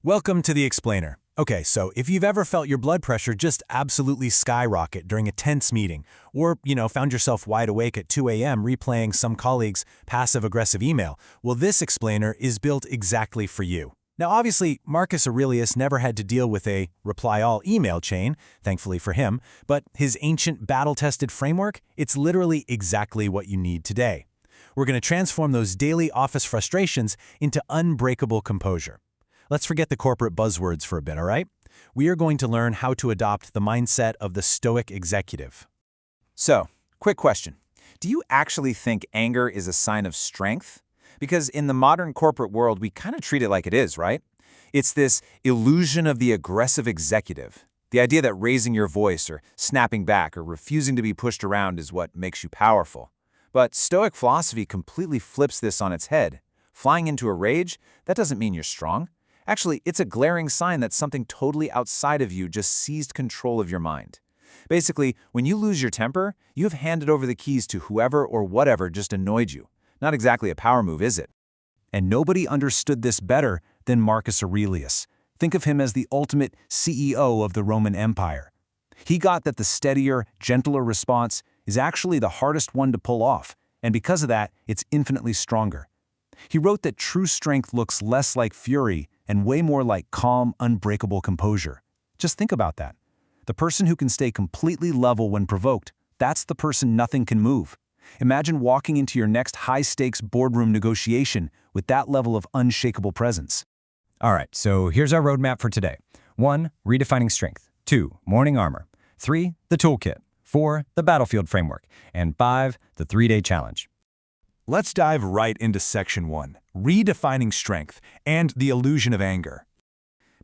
Welcome to the Explainer. Okay, so if you've ever felt your blood pressure just absolutely skyrocket during a tense meeting, or, found yourself wide awake at 2 a.m. replaying some colleague's passive-aggressive email, well, this Explainer is built exactly for you. Now, obviously, Marcus Aurelius never had to deal with a reply-all email chain, thankfully for him, but his ancient battle-tested framework, it's literally exactly what you need today. We're going to transform those daily office frustrations into unbreakable composure. Let's forget the corporate buzzwords for a bit, all right? We are going to learn how to adopt the mindset of the Stoic executive. So, quick question. Do you actually think anger is a sign of strength? Because in the modern corporate world, we kind of treat it like it is, right? It's this illusion of the aggressive executive. The idea that raising your voice or snapping back or refusing to be pushed around is what makes you powerful. But Stoic philosophy completely flips this on its head. Flying into a rage, that doesn't mean you're strong. Actually, it's a glaring sign that something totally outside of you just seized control of your mind. Basically, when you lose your temper, you have handed over the keys to whoever or whatever just annoyed you. Not exactly a power move, is it? And nobody understood this better than Marcus Aurelius. Think of him as the ultimate CEO of the Roman Empire. He got that the steadier, gentler response is actually the hardest one to pull off, and because of that, it's infinitely stronger. He wrote that true strength looks less like fury and way more like calm, unbreakable composure. Just think about that. The person who can stay completely level when provoked, that's the person nothing can move. Imagine walking into your next high-stakes boardroom negotiation with that level of unshakable presence. All right, so here's our roadmap for today. 1. Redefining strength. 2. Morning armor. 3. The toolkit. 4. The battlefield framework. And 5. The 3-day challenge. Let's dive right into Section 1, redefining strength and the illusion of anger.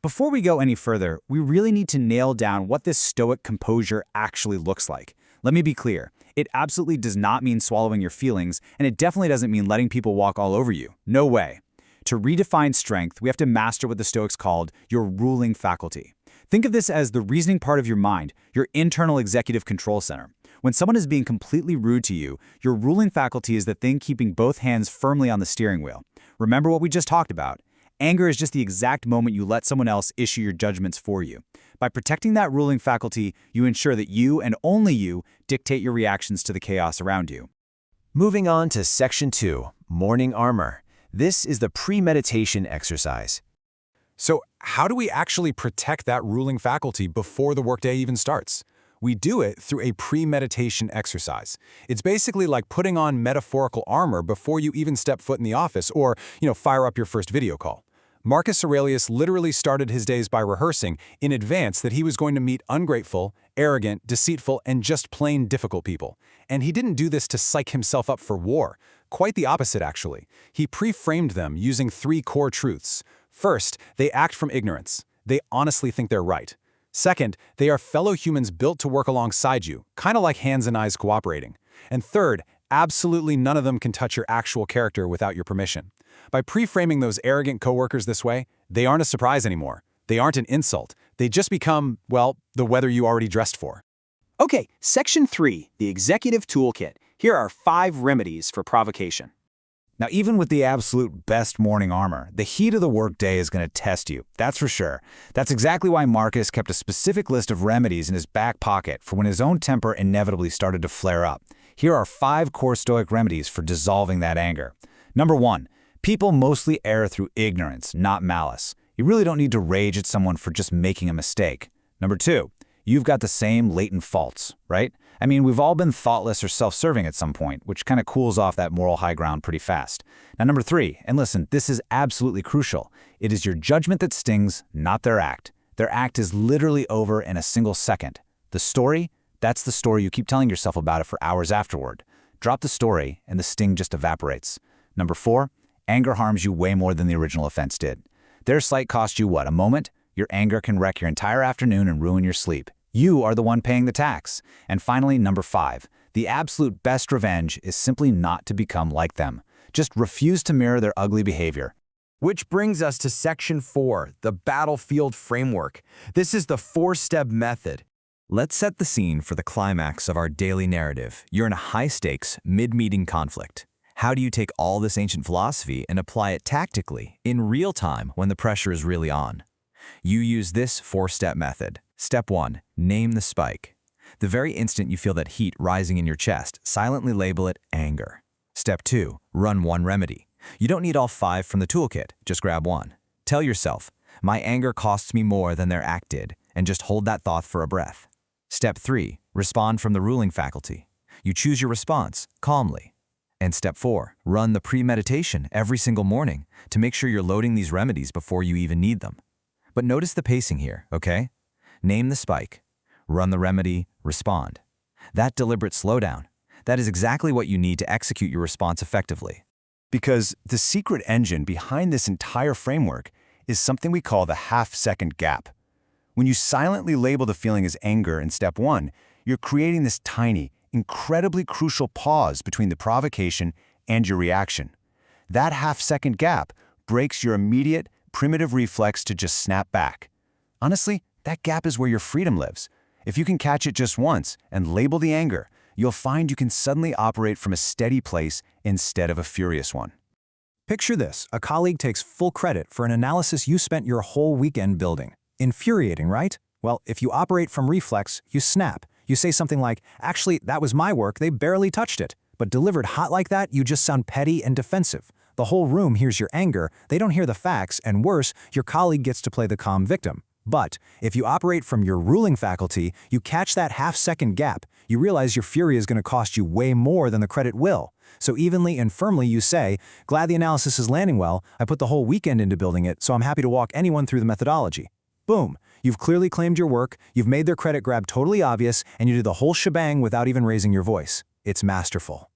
Before we go any further, we really need to nail down what this Stoic composure actually looks like. Let me be clear. It absolutely does not mean swallowing your feelings, and it definitely doesn't mean letting people walk all over you. No way. To redefine strength, we have to master what the Stoics called your ruling faculty. Think of this as the reasoning part of your mind, your internal executive control center. When someone is being completely rude to you, your ruling faculty is the thing keeping both hands firmly on the steering wheel. Remember what we just talked about. Anger is just the exact moment you let someone else issue your judgments for you. By protecting that ruling faculty, you ensure that you and only you dictate your reactions to the chaos around you. Moving on to Section 2, Morning Armor. This is the premeditation exercise. So how do we actually protect that ruling faculty before the workday even starts? We do it through a premeditation exercise. It's basically like putting on metaphorical armor before you even step foot in the office or, fire up your first video call. Marcus Aurelius literally started his days by rehearsing in advance that he was going to meet ungrateful, arrogant, deceitful, and just plain difficult people. And he didn't do this to psych himself up for war. Quite the opposite, actually. He pre-framed them using 3 core truths. First, they act from ignorance. They honestly think they're right. Second, they are fellow humans built to work alongside you, kind of like hands and eyes cooperating. And third, absolutely none of them can touch your actual character without your permission. By pre-framing those arrogant coworkers this way, they aren't a surprise anymore. They aren't an insult. They just become, the weather you already dressed for. Okay, Section 3, the Executive Toolkit. Here are 5 remedies for provocation. Now, even with the absolute best morning armor, the heat of the workday is going to test you, that's for sure. That's exactly why Marcus kept a specific list of remedies in his back pocket for when his own temper inevitably started to flare up. Here are 5 core Stoic remedies for dissolving that anger. Number 1, people mostly err through ignorance, not malice. You really don't need to rage at someone for just making a mistake. Number 2, you've got the same latent faults, right? I mean, we've all been thoughtless or self-serving at some point, which kind of cools off that moral high ground pretty fast. Now, number 3, and listen, this is absolutely crucial. It is your judgment that stings, not their act. Their act is literally over in a single second. The story, that's the story you keep telling yourself about it for hours afterward. Drop the story, and the sting just evaporates. Number 4, anger harms you way more than the original offense did. Their slight cost you what, a moment? Your anger can wreck your entire afternoon and ruin your sleep. You are the one paying the tax. And finally, number 5, the absolute best revenge is simply not to become like them. Just refuse to mirror their ugly behavior. Which brings us to Section 4, the battlefield framework. This is the 4-step method. Let's set the scene for the climax of our daily narrative. You're in a high-stakes, mid-meeting conflict. How do you take all this ancient philosophy and apply it tactically, in real time when the pressure is really on? You use this 4-step method. Step 1. Name the spike. The very instant you feel that heat rising in your chest, silently label it anger. Step 2. Run one remedy. You don't need all 5 from the toolkit, just grab one. Tell yourself, my anger costs me more than their act did, and just hold that thought for a breath. Step 3. Respond from the ruling faculty. You choose your response, calmly. And Step 4. Run the premeditation every single morning to make sure you're loading these remedies before you even need them. But notice the pacing here, okay? Name the spike. Run the remedy, respond. That deliberate slowdown, that is exactly what you need to execute your response effectively. Because the secret engine behind this entire framework is something we call the half-second gap. When you silently label the feeling as anger in Step 1, you're creating this tiny, incredibly crucial pause between the provocation and your reaction. That half-second gap breaks your immediate, primitive reflex to just snap back. Honestly, that gap is where your freedom lives. If you can catch it just once and label the anger, you'll find you can suddenly operate from a steady place instead of a furious one. Picture this: a colleague takes full credit for an analysis you spent your whole weekend building. Infuriating, right? Well, if you operate from reflex, you snap. You say something like, actually, that was my work, they barely touched it. But delivered hot like that, you just sound petty and defensive. The whole room hears your anger, they don't hear the facts, and worse, your colleague gets to play the calm victim. But if you operate from your ruling faculty, you catch that half-second gap. You realize your fury is going to cost you way more than the credit will. So evenly and firmly you say, glad the analysis is landing well, I put the whole weekend into building it, so I'm happy to walk anyone through the methodology. Boom. You've clearly claimed your work, you've made their credit grab totally obvious, and you did the whole shebang without even raising your voice. It's masterful.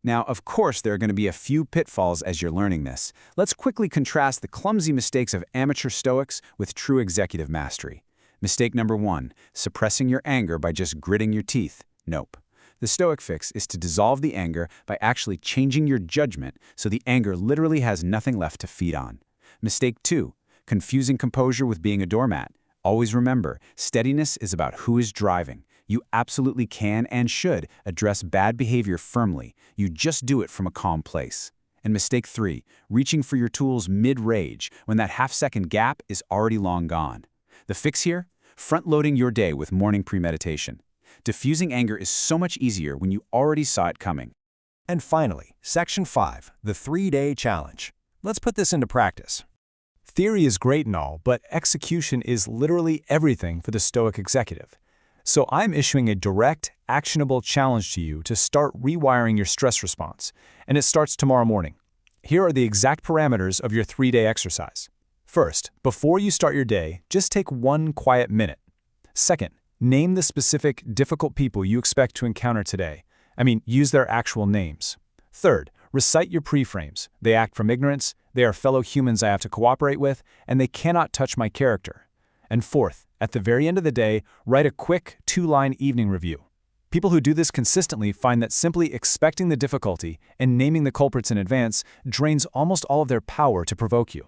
Now, of course, there are going to be a few pitfalls as you're learning this. Let's quickly contrast the clumsy mistakes of amateur Stoics with true executive mastery. Mistake number 1, suppressing your anger by just gritting your teeth. Nope. The Stoic fix is to dissolve the anger by actually changing your judgment so the anger literally has nothing left to feed on. Mistake 2, confusing composure with being a doormat. Always remember, steadiness is about who is driving. You absolutely can and should address bad behavior firmly. You just do it from a calm place. And mistake 3, reaching for your tools mid-rage when that half-second gap is already long gone. The fix here? Front-loading your day with morning premeditation. Diffusing anger is so much easier when you already saw it coming. And finally, Section 5, the 3-day challenge. Let's put this into practice. Theory is great and all, but execution is literally everything for the Stoic executive. So I'm issuing a direct, actionable challenge to you to start rewiring your stress response, and it starts tomorrow morning. Here are the exact parameters of your 3-day exercise. First, before you start your day, just take 1 quiet minute. Second, name the specific, difficult people you expect to encounter today. Use their actual names. Third, recite your preframes. They act from ignorance, they are fellow humans I have to cooperate with, and they cannot touch my character. And fourth, at the very end of the day, write a quick 2-line evening review. People who do this consistently find that simply expecting the difficulty and naming the culprits in advance drains almost all of their power to provoke you.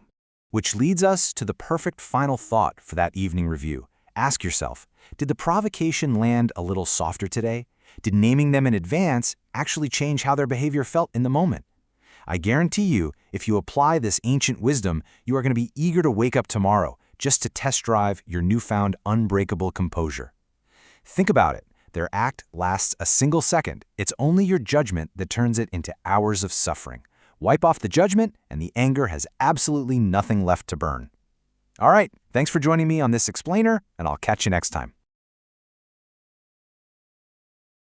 Which leads us to the perfect final thought for that evening review. Ask yourself, did the provocation land a little softer today? Did naming them in advance actually change how their behavior felt in the moment? I guarantee you, if you apply this ancient wisdom, you are going to be eager to wake up tomorrow just to test drive your newfound unbreakable composure. Think about it. Their act lasts a single second. It's only your judgment that turns it into hours of suffering. Wipe off the judgment, and the anger has absolutely nothing left to burn. All right, thanks for joining me on this explainer, and I'll catch you next time.